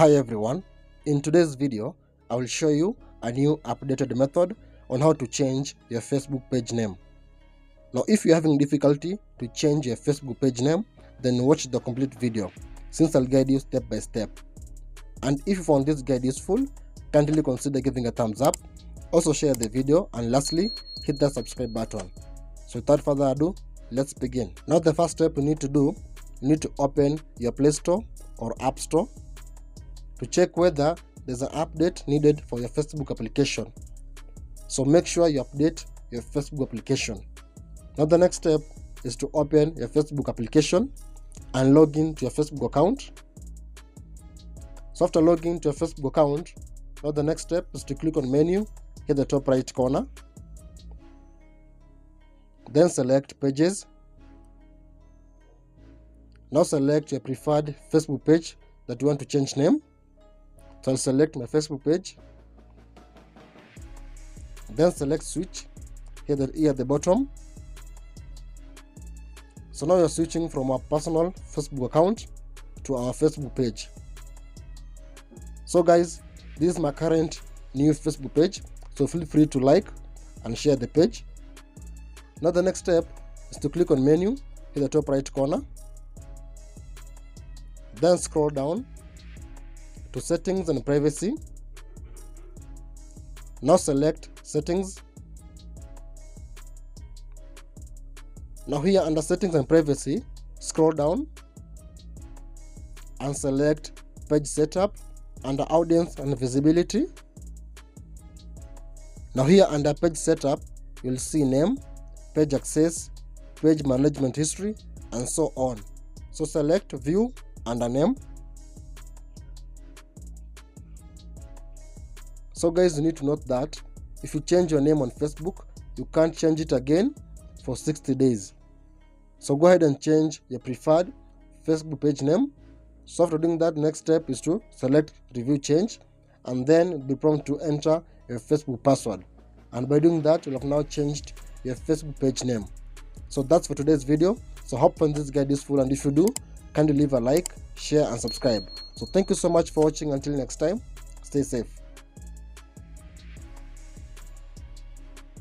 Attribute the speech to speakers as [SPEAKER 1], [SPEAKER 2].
[SPEAKER 1] Hi everyone, in today's video I will show you a new updated method on how to change your Facebook page name. Now if you're having difficulty to change your Facebook page name, then watch the complete video since I'll guide you step by step. And if you found this guide useful, kindly consider giving a thumbs up, also share the video, and lastly hit that subscribe button. So without further ado, let's begin. Now the first step you need to do, you need to open your Play Store or App Store to check whether there's an update needed for your Facebook application. So make sure you update your Facebook application. Now the next step is to open your Facebook application and log in to your Facebook account. So after logging to your Facebook account, now the next step is to click on menu, hit the top right corner, then select pages. Now select your preferred Facebook page that you want to change name. So I'll select my Facebook page, then select switch here at the bottom. So now you're switching from our personal Facebook account to our Facebook page. So guys, this is my current new Facebook page, so feel free to like and share the page. Now the next step is to click on menu, hit the top right corner, then scroll down to settings and privacy. Now select settings. Now here under settings and privacy, scroll down and select page setup under audience and visibility. Now here under page setup, you'll see name, page access, page management history, and so on. So select view under name. So guys, you need to note that if you change your name on Facebook, you can't change it again for 60 days. So go ahead and change your preferred Facebook page name. So after doing that, next step is to select review change and then be prompted to enter your Facebook password. And by doing that, you'll have now changed your Facebook page name. So that's for today's video. So hope you find this guide useful, and if you do, kindly leave a like, share and subscribe. So thank you so much for watching. Until next time, stay safe.